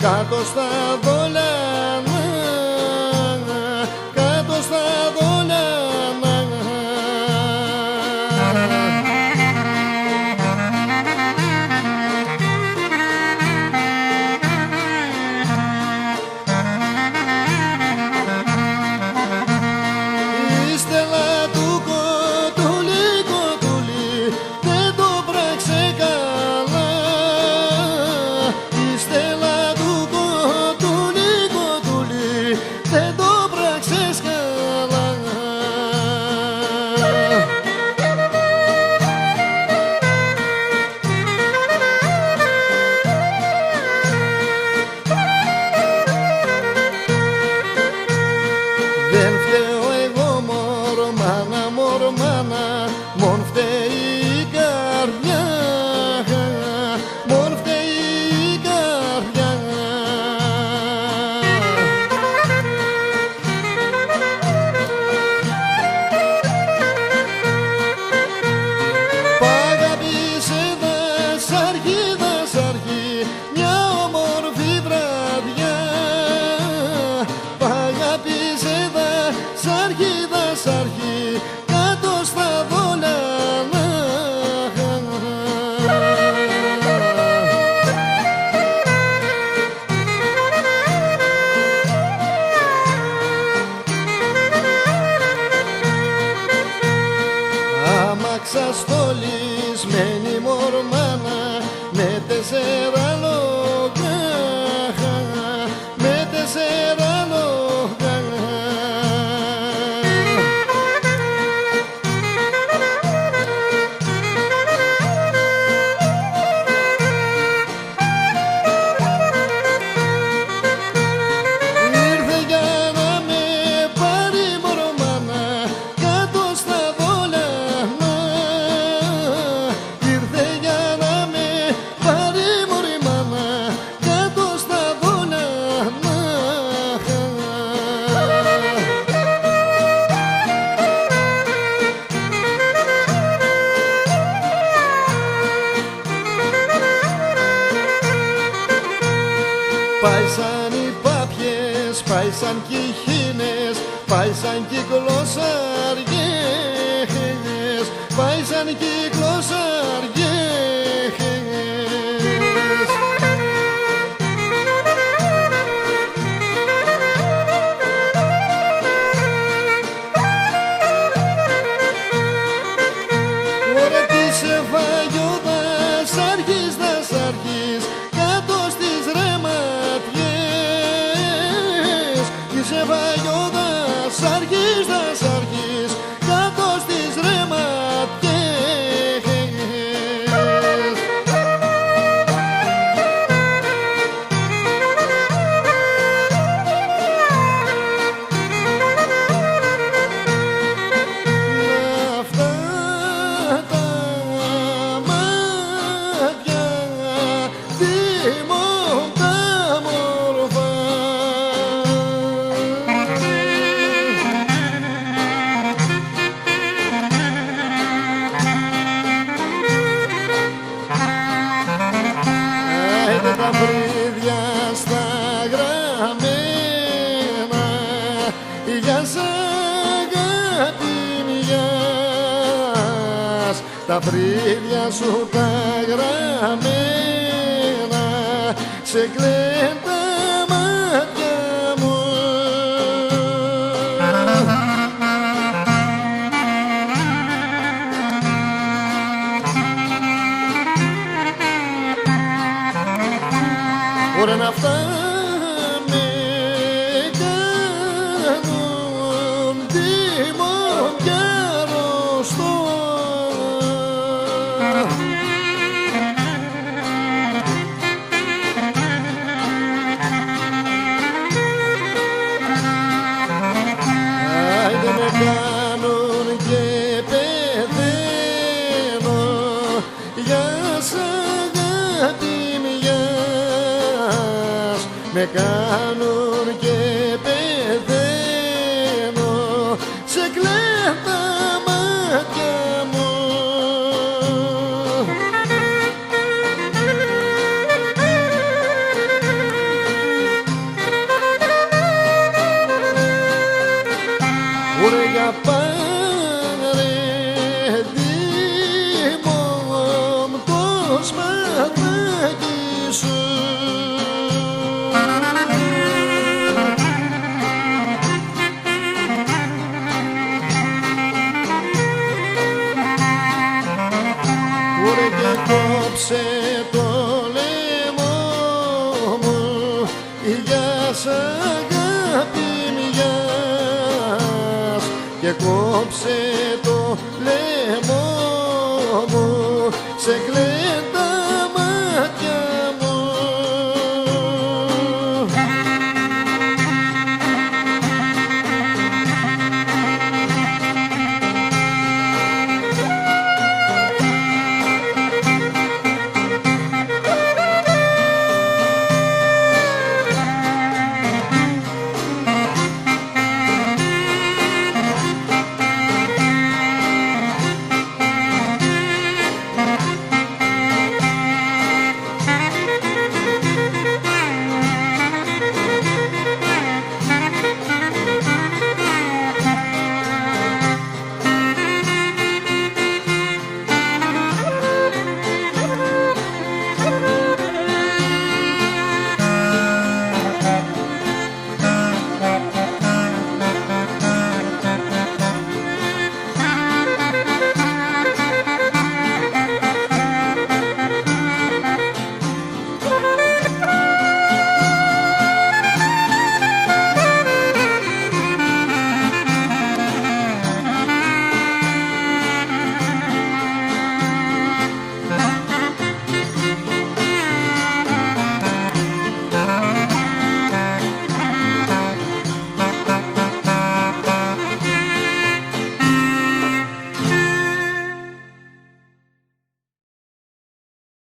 κάτω στα δολιάνα, κάτω στα δολιάνα. Η στέλα του κοτούλι, κοτούλι, δεν το πράξε καλά. Η στέλα του κοτούλι, κοτούλι, δεν το πράξες καλά. Δεν φταίω εγώ μωρό μάνα, μωρό μάνα, μον φταίει η καρδιά, μον φταίει η καρδιά. Π' αγάπησε δασάρχη, δασάρχη, μια όμορφη βραδιά. Π' αγάπησε δασάρχη, δασάρχη, κάτω στα δολιάνα. Άμαξα στολισμένη μορμάνα, με 4 λόγια, με 4 λόγια. Ήρθε για να με πάρει μορμάνα, κάτω στα δολιάνα. Ήρθε για να με πάρει μορμάνα, κάτω στα δολιάνα. Πάει σαν οι πάπιες, πάει σαν κι οι χήνες, πάει σαν κι οι γλωσσαριές, πάει σαν κι οι γλωσσαριές. Ωραία τι σε φάγει ο δασάρχης, δασάρχης, κάτω στις ρεματιές. Τι σε φάγει ο δασάρχης, δασάρχης, κάτω στις ρεματιές. Αυτά τα μάτια, θυμώντα μορφά. Άιντε τα βρύδια στα γραμμένα, για σ' αγάπη μιας. Τα βρύδια σου τα γραμμένα, σε κλαίνουν τα μάτια μου. Ωραία να φτάμε κάνουν τίμον κι αρρωστό. Άιντε με κάνουν και πεθαίνω, για σ' αγάπη μιας. Με κάνουν και πεθαίνω, σε κλαίνουν τα μάτια μου. σου. Κούρε και κόψε το λαιμό μου, γεια σ' αγάπη μιας, και κόψε το λαιμό μου σε κλέντα